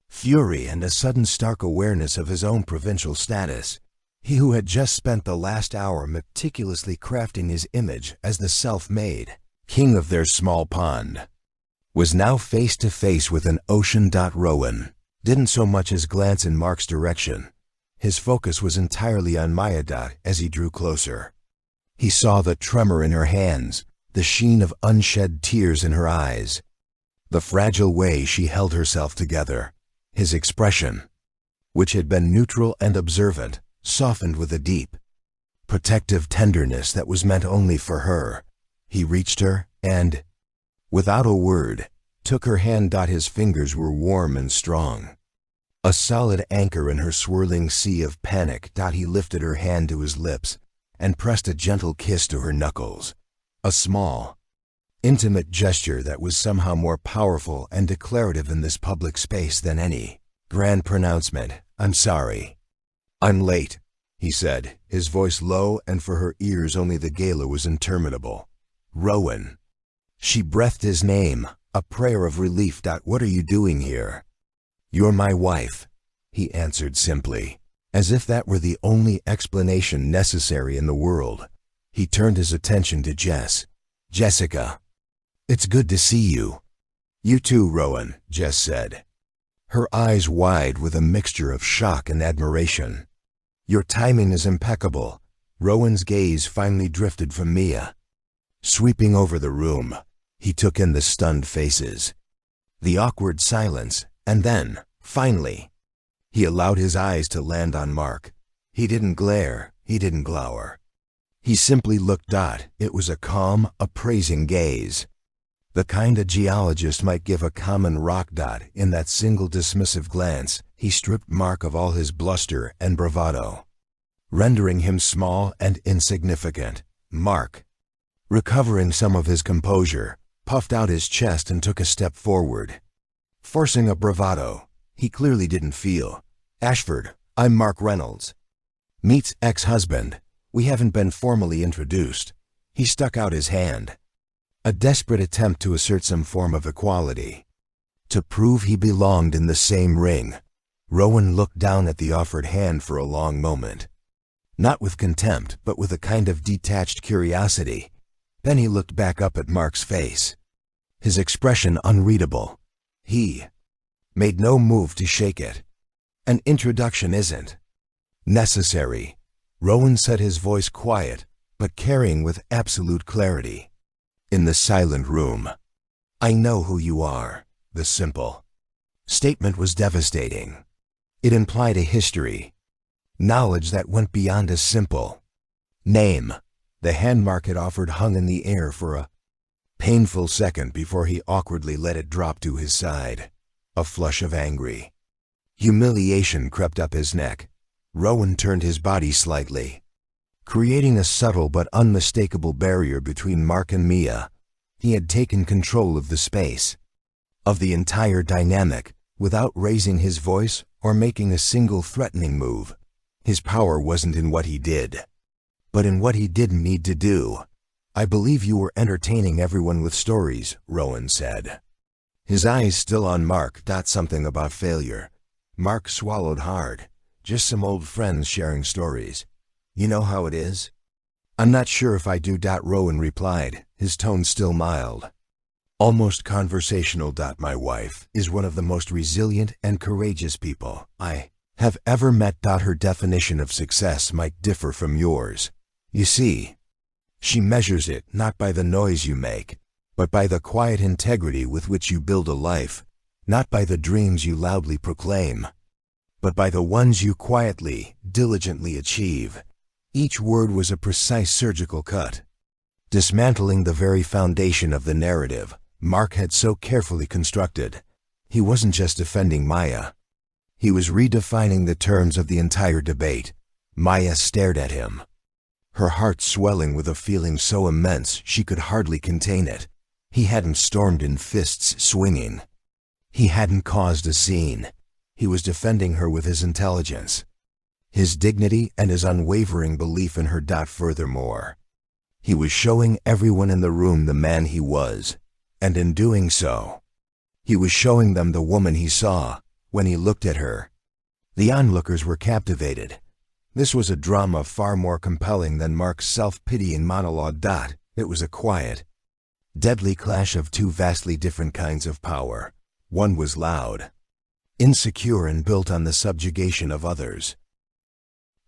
fury, and a sudden stark awareness of his own provincial status. He who had just spent the last hour meticulously crafting his image as the self-made king of their small pond was now face to face with an ocean. Rowan didn't so much as glance in Mark's direction. His focus was entirely on Maya. As he drew closer, he saw the tremor in her hands, the sheen of unshed tears in her eyes, the fragile way she held herself together. His expression, which had been neutral and observant, softened with a deep, protective tenderness that was meant only for her. He reached her and, without a word, took her hand. His fingers were warm and strong, a solid anchor in her swirling sea of panic. He lifted her hand to his lips and pressed a gentle kiss to her knuckles, a small, intimate gesture that was somehow more powerful and declarative in this public space than any grand pronouncement. "I'm sorry. I'm late," he said, his voice low, and for her ears only the gala was interminable. "Rowan." She breathed his name, a prayer of relief. "What are you doing here?" "You're my wife," he answered simply, as if that were the only explanation necessary in the world. He turned his attention to Jessica. "It's good to see you." "You too, Rowan," Jess said, her eyes wide with a mixture of shock and admiration. "Your timing is impeccable." Rowan's gaze finally drifted from Mia. Sweeping over the room, he took in the stunned faces, the awkward silence, and then, finally, he allowed his eyes to land on Mark. He didn't glare, he didn't glower. He simply looked. It was a calm, appraising gaze, the kind a geologist might give a common rock. In that single dismissive glance, he stripped Mark of all his bluster and bravado, rendering him small and insignificant. Mark, recovering some of his composure, puffed out his chest and took a step forward, forcing a bravado he clearly didn't feel. "Ashford, I'm Mark Reynolds. Meet's ex-husband. We haven't been formally introduced." He stuck out his hand, a desperate attempt to assert some form of equality, to prove he belonged in the same ring. Rowan looked down at the offered hand for a long moment, not with contempt, but with a kind of detached curiosity. Then he looked back up at Mark's face, his expression unreadable. He made no move to shake it. "An introduction isn't necessary," Rowan said, his voice quiet, but carrying with absolute clarity. In the silent room, "I know who you are." The simple statement was devastating. It implied a history, knowledge that went beyond a simple name. The hand Mark had offered hung in the air for a painful second before he awkwardly let it drop to his side. A flush of angry humiliation crept up his neck. Rowan turned his body slightly, creating a subtle but unmistakable barrier between Mark and Mia. He had taken control of the space, of the entire dynamic, without raising his voice or making a single threatening move. His power wasn't in what he did, but in what he didn't need to do. "I believe you were entertaining everyone with stories," Rowan said, his eyes still on Mark. "Something about failure." Mark swallowed hard. "Just some old friends sharing stories. You know how it is." "I'm not sure if I do." Rowan replied, his tone still mild, almost conversational. "My wife is one of the most resilient and courageous people I have ever met." Her definition of success might differ from yours. You see, she measures it not by the noise you make, but by the quiet integrity with which you build a life, not by the dreams you loudly proclaim, but by the ones you quietly, diligently achieve. Each word was a precise surgical cut, dismantling the very foundation of the narrative Mark had so carefully constructed. He wasn't just defending Maya. He was redefining the terms of the entire debate. Maya stared at him, her heart swelling with a feeling so immense she could hardly contain it. He hadn't stormed in, fists swinging. He hadn't caused a scene. He was defending her with his intelligence, his dignity, and his unwavering belief in her. Furthermore, he was showing everyone in the room the man he was, and in doing so, he was showing them the woman he saw when he looked at her. The onlookers were captivated. This was a drama far more compelling than Mark's self-pitying monologue. It was a quiet, deadly clash of two vastly different kinds of power. One was loud, insecure, and built on the subjugation of others.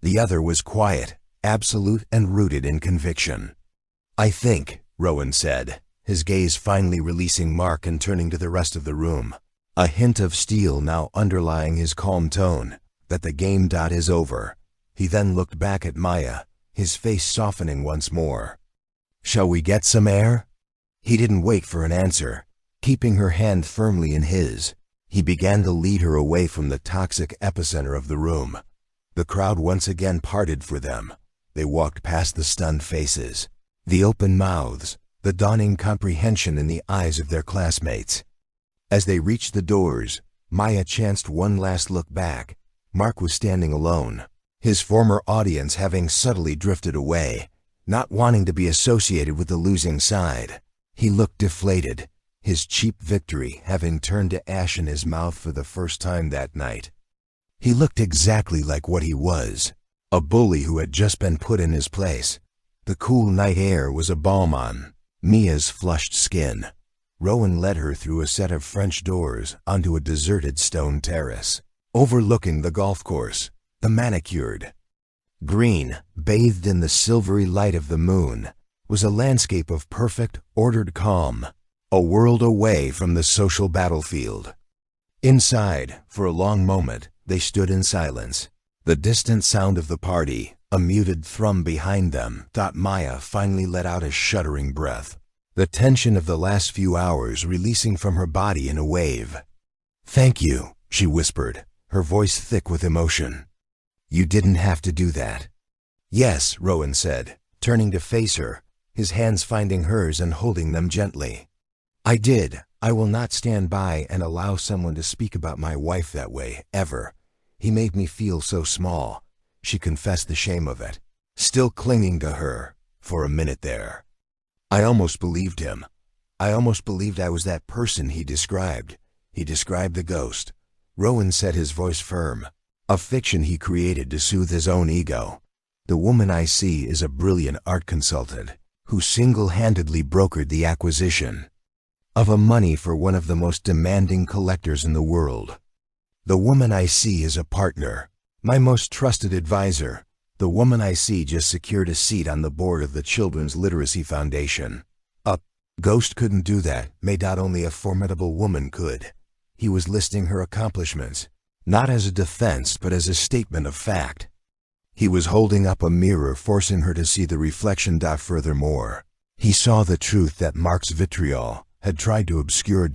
The other was quiet, absolute, and rooted in conviction. "I think," Rowan said, his gaze finally releasing Mark and turning to the rest of the room, a hint of steel now underlying his calm tone, that the game is over. He then looked back at Maya, his face softening once more. Shall we get some air? He didn't wait for an answer. Keeping her hand firmly in his, he began to lead her away from the toxic epicenter of the room. The crowd once again parted for them. They walked past the stunned faces, the open mouths, the dawning comprehension in the eyes of their classmates. As they reached the doors, Maya chanced one last look back. Mark was standing alone, his former audience having subtly drifted away, not wanting to be associated with the losing side. He looked deflated, his cheap victory having turned to ash in his mouth for the first time that night. He looked exactly like what he was, a bully who had just been put in his place. The cool night air was a balm on Mia's flushed skin. Rowan led her through a set of French doors onto a deserted stone terrace, overlooking the golf course. The manicured green, bathed in the silvery light of the moon, was a landscape of perfect, ordered calm, a world away from the social battlefield. Inside, for a long moment, they stood in silence. The distant sound of the party, a muted thrum behind them, Maya finally let out a shuddering breath, the tension of the last few hours releasing from her body in a wave. "Thank you," she whispered, her voice thick with emotion. "You didn't have to do that." "Yes," Rowan said, turning to face her, his hands finding hers and holding them gently. "I did. I will not stand by and allow someone to speak about my wife that way, ever. He made me feel so small." She confessed the shame of it, still clinging to her, for a minute there. "I almost believed him. I almost believed I was that person he described. He described the ghost." Rowan said, his voice firm. "A fiction he created to soothe his own ego. The woman I see is a brilliant art consultant who single-handedly brokered the acquisition of a money for one of the most demanding collectors in the world. The woman I see is a partner, my most trusted advisor. The woman I see just secured a seat on the board of the Children's Literacy Foundation. A ghost couldn't do that, only a formidable woman could." He was listing her accomplishments, not as a defense but as a statement of fact. He was holding up a mirror, forcing her to see the reflection. Furthermore, he saw the truth that Mark's vitriol had tried to obscure.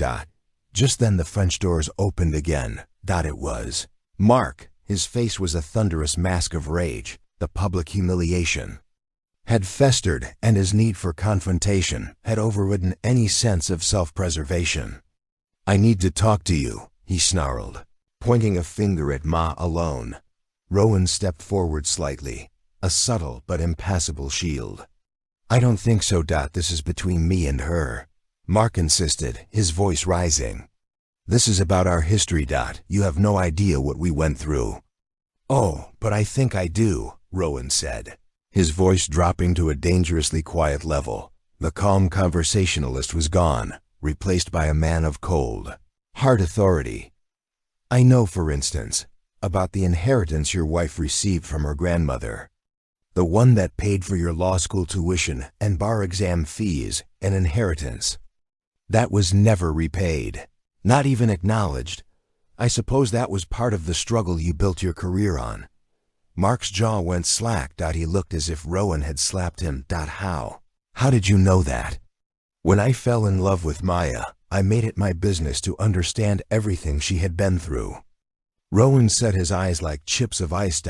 Just then the French doors opened again. It was Mark. His face was a thunderous mask of rage. The public humiliation had festered, and his need for confrontation had overridden any sense of self-preservation. "I need to talk to you," he snarled, pointing a finger at Ma alone. Rowan stepped forward slightly, a subtle but impassable shield. "I don't think so. This is between me and her," Mark insisted, his voice rising. "This is about our history. You have no idea what we went through." "Oh, but I think I do," Rowan said, his voice dropping to a dangerously quiet level. The calm conversationalist was gone, replaced by a man of cold, hard authority. "I know, for instance, about the inheritance your wife received from her grandmother. The one that paid for your law school tuition and bar exam fees, an inheritance that was never repaid, not even acknowledged. I suppose that was part of the struggle you built your career on." Mark's jaw went slack. He looked as if Rowan had slapped him. How did you know that?" "When I fell in love with Maya, I made it my business to understand everything she had been through." Rowan set his eyes like chips of ice.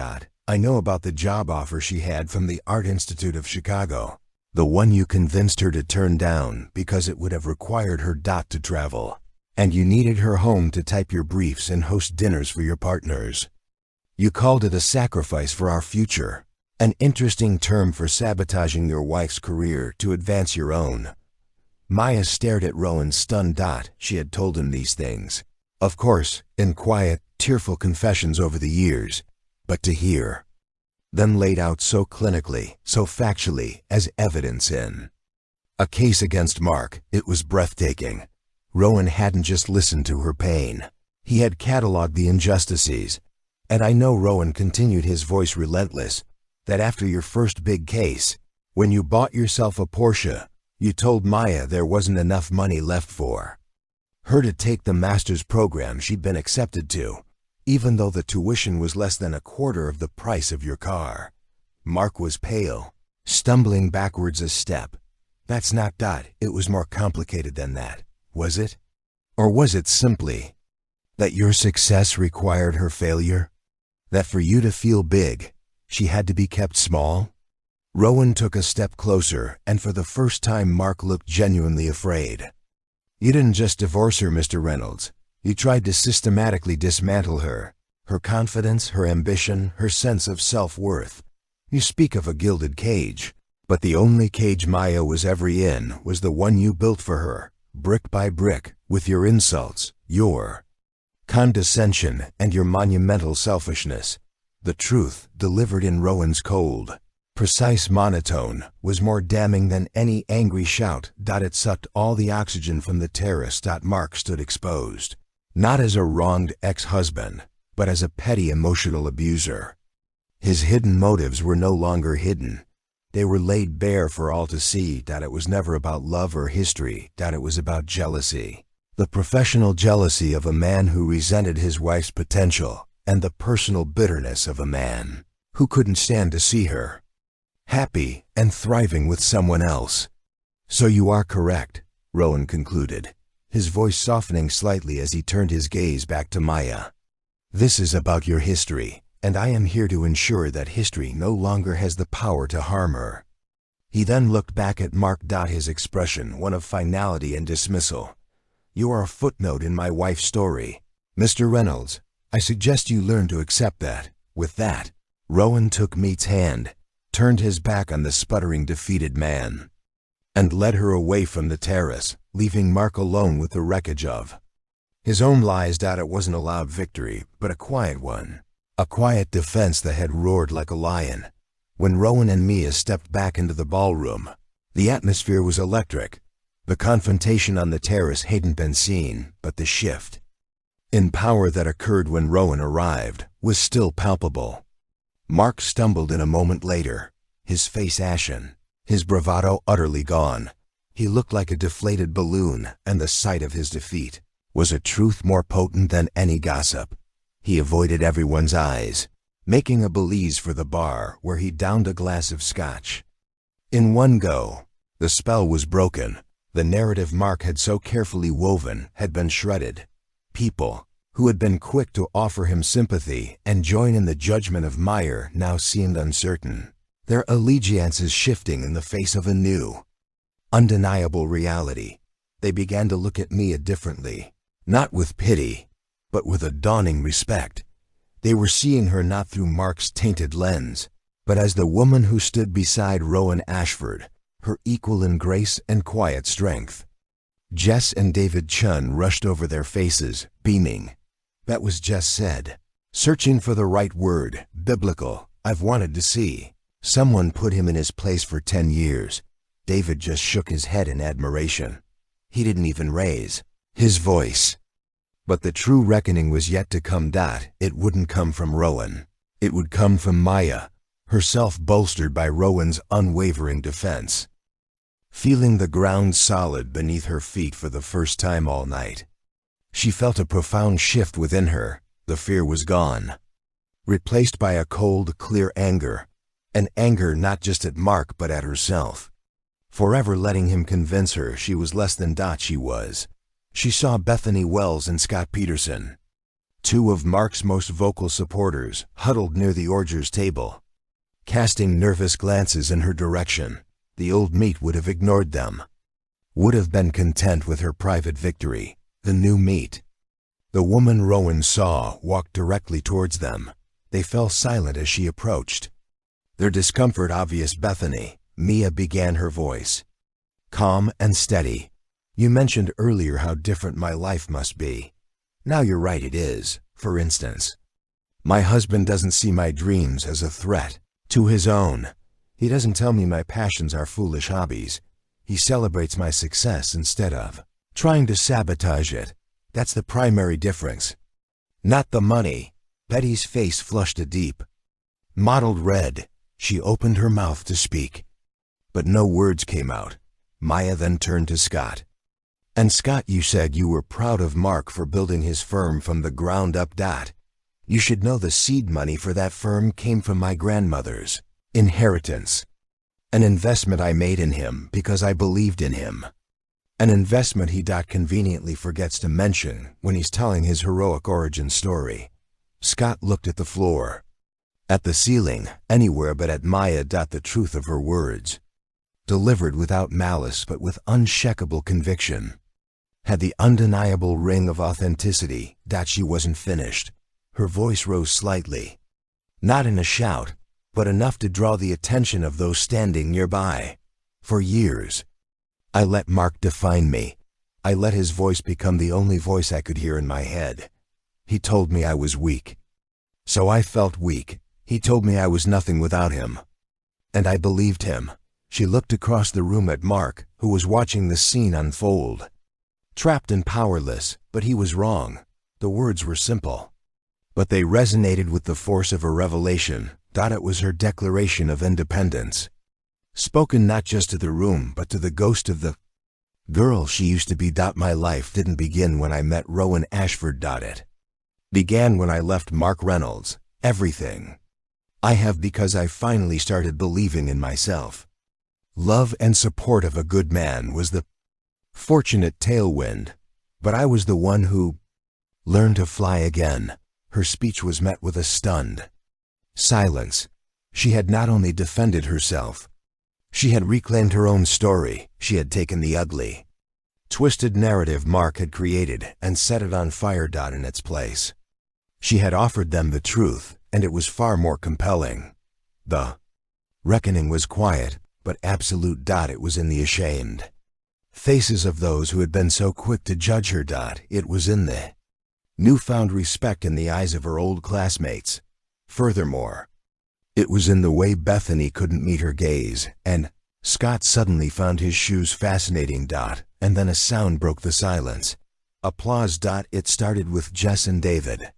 "I know about the job offer she had from the Art Institute of Chicago, the one you convinced her to turn down because it would have required her to travel, and you needed her home to type your briefs and host dinners for your partners. You called it a sacrifice for our future, an interesting term for sabotaging your wife's career to advance your own." Maya stared at Rowan, stunned. She had told him these things, of course, in quiet, tearful confessions over the years, but to hear them laid out so clinically, so factually, as evidence in a case against Mark, it was breathtaking. Rowan hadn't just listened to her pain. He had cataloged the injustices. "And I know," Rowan continued, his voice relentless, "that after your first big case, when you bought yourself a Porsche, you told Maya there wasn't enough money left for her to take the master's program she'd been accepted to. even though the tuition was less than a quarter of the price of your car. Mark was pale, stumbling backwards a step. That's not that. It was more complicated than that, was it? Or was it simply that your success required her failure? That for you to feel big, she had to be kept small? Rowan took a step closer, and for the first time Mark looked genuinely afraid. You didn't just divorce her, Mr. Reynolds. You tried to systematically dismantle her. Her confidence, her ambition, her sense of self-worth. You speak of a gilded cage, but the only cage Maya was ever in was the one you built for her, brick by brick, with your insults, your condescension, and your monumental selfishness. The truth, delivered in Rowan's cold, precise monotone, was more damning than any angry shout. It sucked all the oxygen from the terrace. Mark stood exposed, not as a wronged ex-husband, but as a petty emotional abuser. His hidden motives were no longer hidden. They were laid bare for all to see. It was never about love or history. It was about jealousy. The professional jealousy of a man who resented his wife's potential, and the personal bitterness of a man who couldn't stand to see her happy and thriving with someone else. So you are correct, Rowan concluded, his voice softening slightly as he turned his gaze back to Maya. This is about your history, and I am here to ensure that history no longer has the power to harm her. He then looked back at Mark. His expression one of finality and dismissal. You are a footnote in my wife's story, Mr. Reynolds. I suggest you learn to accept that. With that, Rowan took Meet's hand, turned his back on the sputtering, defeated man, and led her away from the terrace, leaving Mark alone with the wreckage of his own lies. It wasn't a loud victory, but a quiet one. A quiet defense that had roared like a lion. When Rowan and Mia stepped back into the ballroom, the atmosphere was electric. The confrontation on the terrace hadn't been seen, but the shift in power that occurred when Rowan arrived was still palpable. Mark stumbled in a moment later, his face ashen, his bravado utterly gone. He looked like a deflated balloon, and the sight of his defeat was a truth more potent than any gossip. He avoided everyone's eyes, making a belize for the bar where he downed a glass of scotch. In one go, the spell was broken. The narrative Mark had so carefully woven had been shredded. People who had been quick to offer him sympathy and join in the judgment of Meyer now seemed uncertain, their allegiances shifting in the face of a new, undeniable reality. They began to look at Mia differently, not with pity, but with a dawning respect. They were seeing her not through Mark's tainted lens, but as the woman who stood beside Rowan Ashford, her equal in grace and quiet strength. Jess and David Chun rushed over their faces, beaming. That was Jess said, searching for the right word, biblical. I've wanted to see someone put him in his place for 10 years. David just shook his head in admiration. He didn't even raise his voice. But the true reckoning was yet to come. It wouldn't come from Rowan. It would come from Maya, herself bolstered by Rowan's unwavering defense. Feeling the ground solid beneath her feet for the first time all night, she felt a profound shift within her. The fear was gone, replaced by a cold, clear anger, an anger not just at Mark but at herself, forever letting him convince her she was less than she was. She saw Bethany Wells and Scott Peterson, two of Mark's most vocal supporters, huddled near the Orgers table, casting nervous glances in her direction. The old Meat would have ignored them, would have been content with her private victory. The new Meat, the woman Rowan saw, walked directly towards them. They fell silent as she approached, their discomfort obvious. Bethany, Mia began, her voice calm and steady. You mentioned earlier how different my life must be. Now you're right, it is. For instance, my husband doesn't see my dreams as a threat to his own. He doesn't tell me my passions are foolish hobbies. He celebrates my success instead of trying to sabotage it. That's the primary difference. Not the money. Betty's face flushed a deep, mottled red. She opened her mouth to speak, but no words came out. Maya then turned to Scott. And Scott, you said you were proud of Mark for building his firm from the ground up. You should know the seed money for that firm came from my grandmother's inheritance. An investment I made in him because I believed in him. An investment he conveniently forgets to mention when he's telling his heroic origin story. Scott looked at the floor, at the ceiling, anywhere but at Maya. The truth of her words, delivered without malice but with unshakable conviction, had the undeniable ring of authenticity. She wasn't finished. Her voice rose slightly, not in a shout, but enough to draw the attention of those standing nearby. For years, I let Mark define me. I let his voice become the only voice I could hear in my head. He told me I was weak. So I felt weak. He told me I was nothing without him. And I believed him. She looked across the room at Mark, who was watching the scene unfold. Trapped and powerless, but he was wrong. The words were simple, but they resonated with the force of a revelation. It was her declaration of independence, spoken not just to the room but to the ghost of the girl she used to be. My life didn't begin when I met Rowan Ashford. It began when I left Mark Reynolds. Everything I have because I finally started believing in myself. Love and support of a good man was the fortunate tailwind, but I was the one who learned to fly again. Her speech was met with a stunned silence. She had not only defended herself, she had reclaimed her own story. She had taken the ugly, twisted narrative Mark had created and set it on fire. In its place, she had offered them the truth, and it was far more compelling. The reckoning was quiet, but absolute. It was in the ashamed faces of those who had been so quick to judge her. It was in the newfound respect in the eyes of her old classmates. Furthermore, it was in the way Bethany couldn't meet her gaze, and Scott suddenly found his shoes fascinating. And then a sound broke the silence. Applause. It started with Jess and David,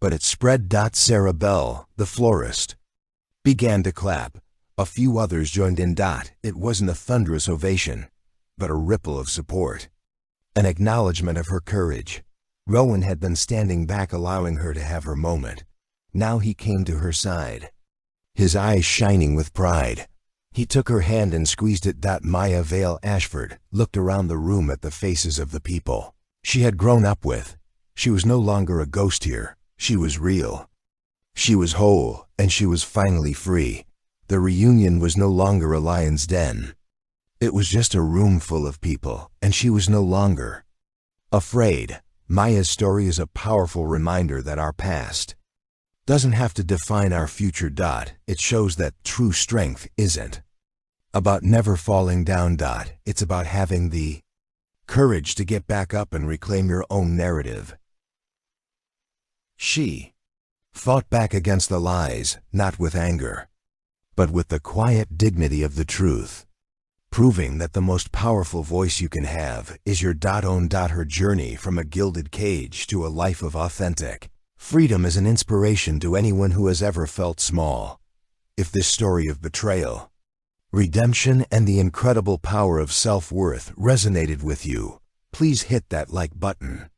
but it spread. Sarah Bell, the florist, began to clap. A few others joined in. It wasn't a thunderous ovation, but a ripple of support, an acknowledgement of her courage. Rowan had been standing back, allowing her to have her moment. Now he came to her side, his eyes shining with pride. He took her hand and squeezed it. Maya Vale Ashford looked around the room at the faces of the people she had grown up with. She was no longer a ghost here. She was real. She was whole, and she was finally free. The reunion was no longer a lion's den. It was just a room full of people, and she was no longer afraid. Maya's story is a powerful reminder that our past doesn't have to define our future. It shows that true strength isn't about never falling down. It's about having the courage to get back up and reclaim your own narrative. She fought back against the lies, not with anger, but with the quiet dignity of the truth, proving that the most powerful voice you can have is your own. Her journey from a gilded cage to a life of authentic freedom is an inspiration to anyone who has ever felt small. If this story of betrayal, redemption, and the incredible power of self-worth resonated with you, please hit that like button.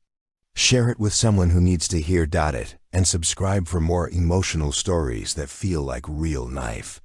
Share it with someone who needs to hear it, and subscribe for more emotional stories that feel like real life.